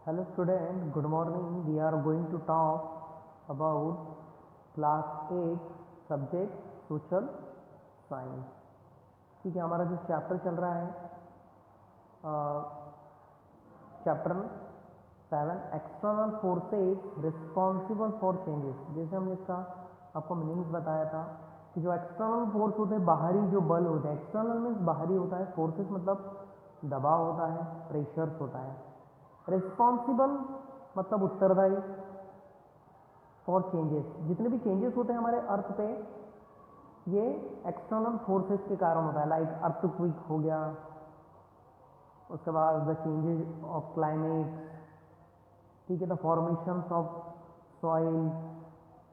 Hello student, good morning. We are going to talk about class 8 subject social science. ठीक है, हमारा जो chapter चल रहा है chapter 7 external forces responsible for changes. जैसे हमने इसका आपको मीनिंग्स बताया था कि जो एक्सटर्नल फोर्स होते हैं, बाहरी जो बल होते हैं, एक्सटर्नल मीन्स बाहरी होता है, फोर्सेस मतलब दबाव होता है, प्रेशर्स होता है। रिस्पॉन्सिबल मतलब उत्तरदायी फॉर चेंजेस, जितने भी चेंजेस होते हैं हमारे अर्थ पे ये एक्सटर्नल फोर्सेस के कारण होता है। लाइक अर्थक्वेक हो गया, उसके बाद द चेंजेस ऑफ क्लाइमेट, ठीक है, द फॉर्मेशन ऑफ सॉइल,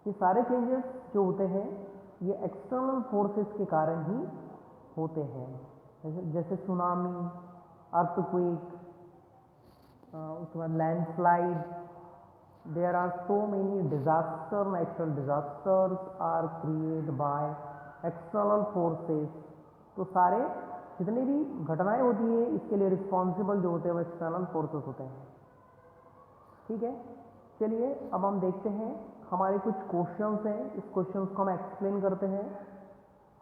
ये सारे चेंजेस जो होते हैं ये एक्सटर्नल फोर्सेस के कारण ही होते हैं। जैसे सुनामी, अर्थक्वेक, उसके बाद landslide, there are so many disaster, natural disasters are created by external forces. तो सारे जितनी भी घटनाएं होती है इसके लिए रिस्पॉन्सिबल जो होते हैं वो एक्सटर्नल फोर्सेस होते हैं। ठीक है, चलिए अब हम देखते हैं हमारे कुछ क्वेश्चंस हैं, इस क्वेश्चंस को हम एक्सप्लेन करते हैं।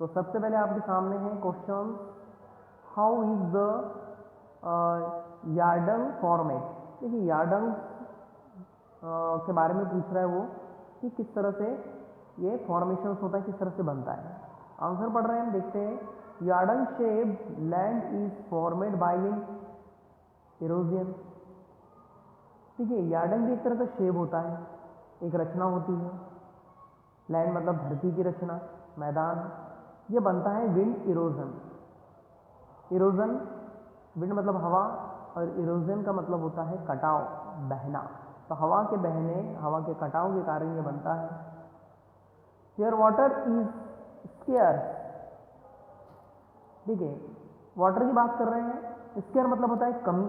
तो सबसे पहले आपके सामने है question, how is the yardang format. देखिए यार्डंग के बारे में पूछ रहा है वो कि किस तरह से ये फॉर्मेशन होता है, किस तरह से बनता है। आंसर पढ़ रहे हैं, हम देखते हैं। Yardang shape land is formed by erosion. ठीक है, यार्डंग भी एक तरह का शेप होता है, एक रचना होती है। लैंड मतलब धरती की रचना, मैदान, ये बनता है विंड इरोजन। इरोजन, विंड मतलब हवा और इरोजन का मतलब होता है कटाव, बहना। तो हवा के बहने, हवा के कटाव के कारण ये बनता है। Here water is square. ठीक है, वाटर की बात कर रहे हैं। स्केयर मतलब होता है कमी।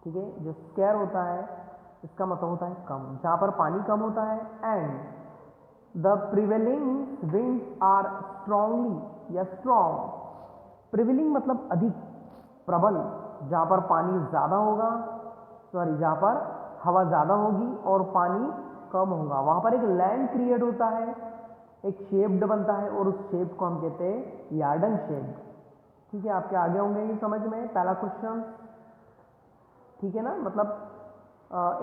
ठीक है, जो स्केयर होता है इसका मतलब होता है कम, जहां पर पानी कम होता है। And the prevailing winds are strongly या स्ट्रॉन्ग। प्रिवेलिंग मतलब अधिक, प्रबल, जहां पर पानी ज्यादा होगा, सॉरी जहां पर हवा ज्यादा होगी और पानी कम होगा, वहां पर एक लैंड क्रिएट होता है, एक शेप्ड बनता है और उस शेप को हम कहते हैं यार्डंग शेप। ठीक है, आपके आगे होंगे ये समझ में। पहला क्वेश्चन, ठीक है ना, मतलब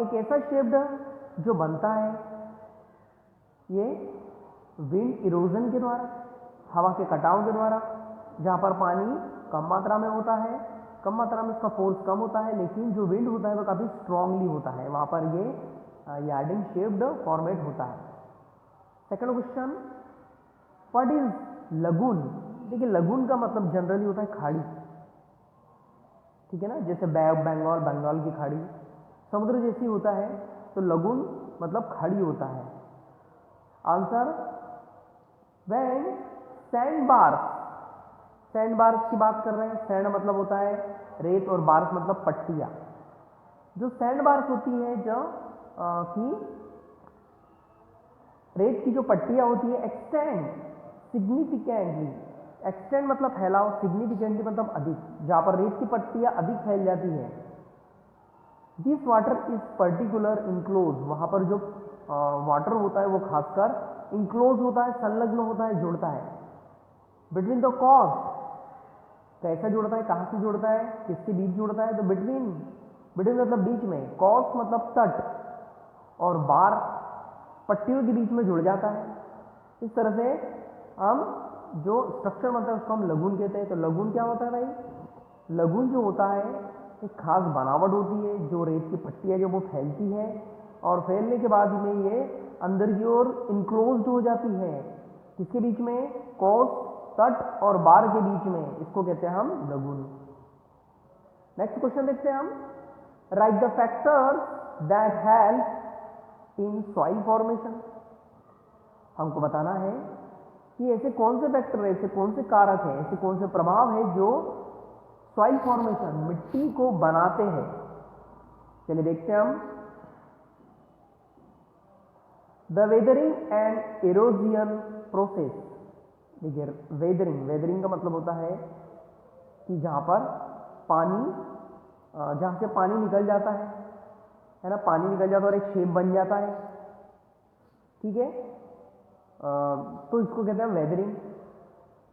एक ऐसा शेप्ड जो बनता है ये विंड इरोजन के द्वारा, हवा के कटाव के द्वारा, जहां पर पानी कम मात्रा में होता है, कम मात्रा में उसका फोर्स कम होता है, लेकिन जो विंड होता है वो काफी स्ट्रांगली होता है, वहां पर ये यार्डिंग शेप्ड फॉर्मेट होता है। Second question, what is lagoon. देखिए लगून का मतलब जनरली होता है खाड़ी। ठीक है ना, जैसे बे ऑफ बंगाल, बंगाल की खाड़ी समुद्र जैसी होता है, तो लगून मतलब खाड़ी होता है। Answer, when sand bars. Sand bars की बात कर रहे हैं। सैंड मतलब होता है रेत और बार्स मतलब पट्टियां। जो सैंड बार्स होती है, जो कि रेत की जो पट्टियां होती है, एक्सटेंड सिग्निफिकेंटली। एक्सटेंड मतलब फैलाव, सिग्निफिकेंटली मतलब अधिक, जहां पर रेत की पट्टियां अधिक फैल जाती है। This water is particular enclose. वहां पर जो वाटर होता है वो खासकर इनक्लोज होता है, संलग्न होता है, जुड़ता है। बिटवीन द कॉस्ट, कैसा जुड़ता है, कहां से जुड़ता है, किसके बीच जुड़ता है, तो बिटवीन, बिटवीन मतलब बीच में, कॉस्ट मतलब तट, और बार पट्टियों के बीच में जुड़ जाता है। इस तरह से हम जो स्ट्रक्चर बनता है उसको हम लगून कहते हैं। तो लगून क्या होता है भाई, लगून जो होता है एक खास बनावट होती है, जो रेत की पट्टियां जो वो फैलती है और फैलने के बाद में ये अंदर की ओर इनक्लोज्ड हो जाती है। किसके बीच में, कोस्ट, तट और बार के बीच में, इसको कहते हैं हम लगून। नेक्स्ट क्वेश्चन देखते हैं हम। Right the factors that help in soil formation. हमको बताना है कि ऐसे कौन से फैक्टर है, ऐसे कौन से कारक है, ऐसे कौन से प्रभाव है जो सॉइल फॉर्मेशन, मिट्टी को बनाते हैं। चलिए देखते हैं हम। The weathering and erosion process. देखिए वेदरिंग, वेदरिंग का मतलब होता है कि जहां पर पानी, जहां से पानी निकल जाता है, है ना, पानी निकल जाता है और एक शेप बन जाता है, ठीक है। तो इसको कहते हैं वेदरिंग।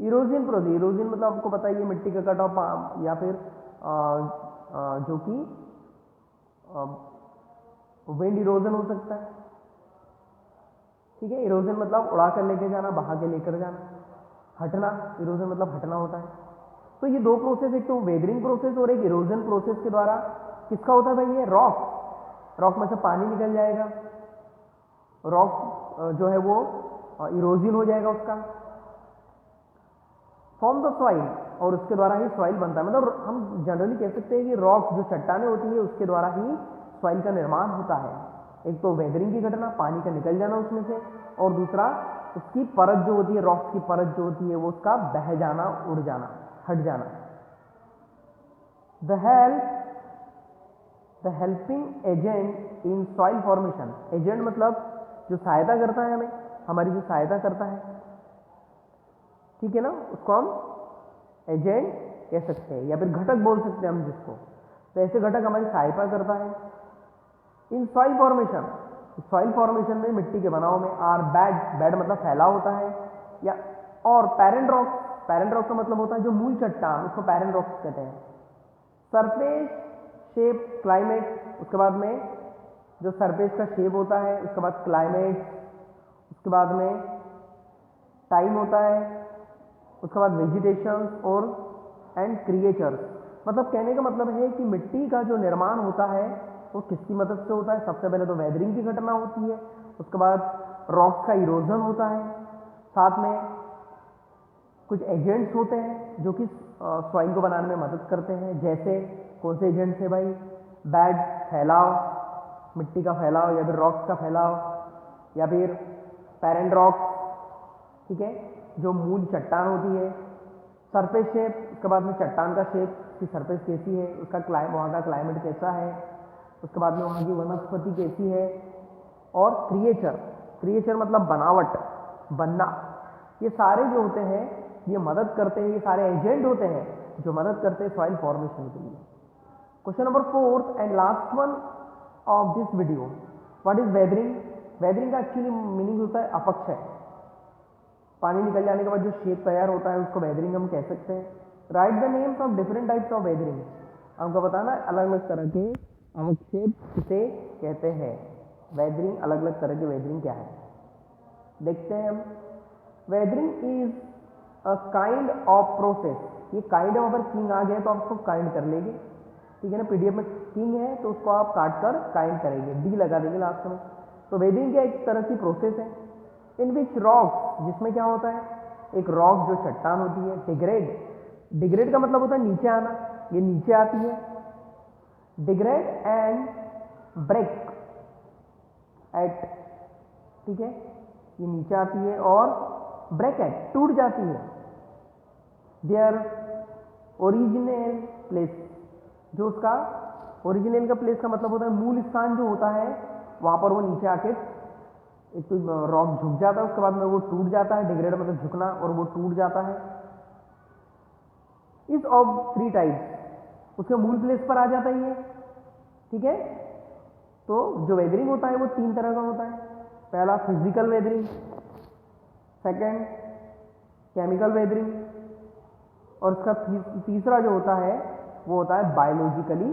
इरोजन प्रोसेस, इरोजन मतलब आपको पता ही है मिट्टी का कटाव या फिर जो कि विंड इरोजन हो सकता है, ठीक है। इरोजन मतलब उड़ा कर लेके जाना, बहा के लेकर जाना। हटना, इरोजन मतलब हटना होता है। तो ये दो प्रोसेस, एक तो वेदरिंग प्रोसेस और एक इरोजन प्रोसेस के द्वारा किसका होता है भाई, ये रॉक में से पानी निकल जाएगा, रॉक जो है वो इरोजन हो जाएगा उसका, फॉर्म द सॉइल, और उसके द्वारा ही सॉइल बनता है। मतलब हम जनरली कह सकते हैं कि रॉक जो चट्टानें होती है उसके द्वारा ही सॉइल का निर्माण होता है। एक तो वेदरिंग की घटना, पानी का निकल जाना उसमें से, और दूसरा उसकी परत जो होती है, रॉक्स की परत जो होती है वो उसका बह जाना, उड़ जाना, हट जाना। The helping agent in soil formation, agent मतलब जो सहायता करता है हमें, हमारी जो सहायता करता है, ठीक है ना, उसको हम एजेंट कह सकते हैं या फिर घटक बोल सकते हैं हम जिसको। तो ऐसे घटक हमारी सहायता करता है in soil formation. Soil formation में, मिट्टी के बनाव में, आर बेड मतलब फैला होता है, या और पैरेंट रॉक्स का मतलब होता है जो मूल चट्टान, उसको पैरेंट रॉक्स कहते हैं। सरफेस शेप क्लाइमेट, उसके बाद में जो सरफेस का शेप होता है, उसके बाद क्लाइमेट, उसके बाद में टाइम होता है, उसके बाद वेजिटेशन और एंड क्रिएचर्स। मतलब कहने का मतलब है कि मिट्टी का जो निर्माण होता है वो किसकी मदद से होता है। सबसे पहले तो वेदरिंग की घटना होती है, उसके बाद रॉक्स का इरोजन होता है, साथ में कुछ एजेंट्स होते हैं जो कि सॉइल को बनाने में मदद करते हैं। जैसे कौन से एजेंट्स है भाई, बेड फैलाव, मिट्टी का फैलाव या फिर रॉक्स का फैलाव, या फिर पैरेंट रॉक्स, ठीक है, जो मूल चट्टान होती है। सरफेस शेप, उसके बाद में चट्टान का शेप की सरफेस कैसी है, उसका वहाँ का क्लाइमेट कैसा है, उसके बाद में वहाँ की वनस्पति कैसी है। और क्रिएचर मतलब बनावट, बनना। ये सारे जो होते हैं ये मदद करते हैं, ये सारे एजेंट होते हैं जो मदद करते हैं सॉइल फॉर्मेशन के लिए। Question number 4 and last one of this video, what is weathering. Weathering का एक्चुअली मीनिंग होता है अपक्षय। पानी निकल जाने के बाद जो शेप तैयार होता है उसको वेदरिंग हम कह सकते हैं। Right the names of different types of weathering, हमको बताना अलग अलग तरह के अवक्षेप किसे कहते हैं। वेदरिंग, अलग अलग तरह की वेदरिंग क्या है देखते हैं हम। Weathering is a kind of process, ये काइंड ऑफ, अगर किंग आ गया तो आप उसको काइंड कर लेंगे, ठीक है ना। पीडीएफ में किंग है तो उसको आप काट कर काइंड करेंगे, डी लगा देंगे लास्ट में। तो वेदरिंग क्या एक तरह की प्रोसेस है इन विच रॉक, जिसमें क्या होता है, एक रॉक जो चट्टान होती है डिग्रेड का मतलब होता है नीचे आना, ये नीचे आती है, डिग्रेड एंड ब्रेक एट, ठीक है, ये नीचे आती है और ब्रेक एट टूट जाती है। देयर ओरिजिनल प्लेस, जो उसका ओरिजिनल का प्लेस का मतलब होता है मूल स्थान जो होता है, वहां पर वो नीचे आके एक तो रॉक झुक जाता है, उसके बाद में वो टूट जाता है। डिग्रेड मतलब झुकना, और वो टूट जाता है। इस ऑफ 3 टाइप्स, उसके मूल प्लेस पर आ जाता ही है, ठीक है। तो जो वेदरिंग होता है वो 3 तरह का होता है। पहला physical weathering, second chemical weathering, और इसका तीसरा जो होता है वो होता है बायोलॉजिकली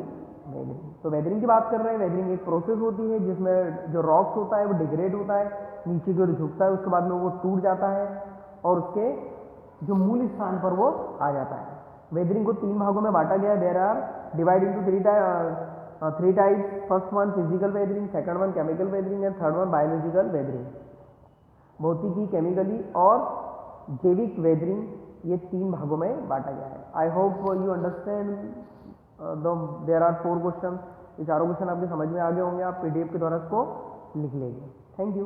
वेदरिंग। तो वेदरिंग की बात कर रहे हैं। वेदरिंग एक प्रोसेस होती है जिसमें जो रॉक्स होता है वो डिग्रेड होता है, नीचे की ओर झुकता है, उसके बाद में वो टूट जाता है और उसके जो मूल स्थान पर वो आ जाता है। वेदरिंग को 3 भागों में बांटा गया है। There are divide into 3 types. First one physical weathering, second one chemical weathering and third one biological weathering. भौतिकी, केमिकली और जैविक वेदरिंग, ये 3 भागों में बांटा गया है। I hope you understand there are 4 question. ये चारों क्वेश्चन आपके समझ में आ गए होंगे, आप पीडीएफ के द्वारा इसको लिख लेंगे। Thank you.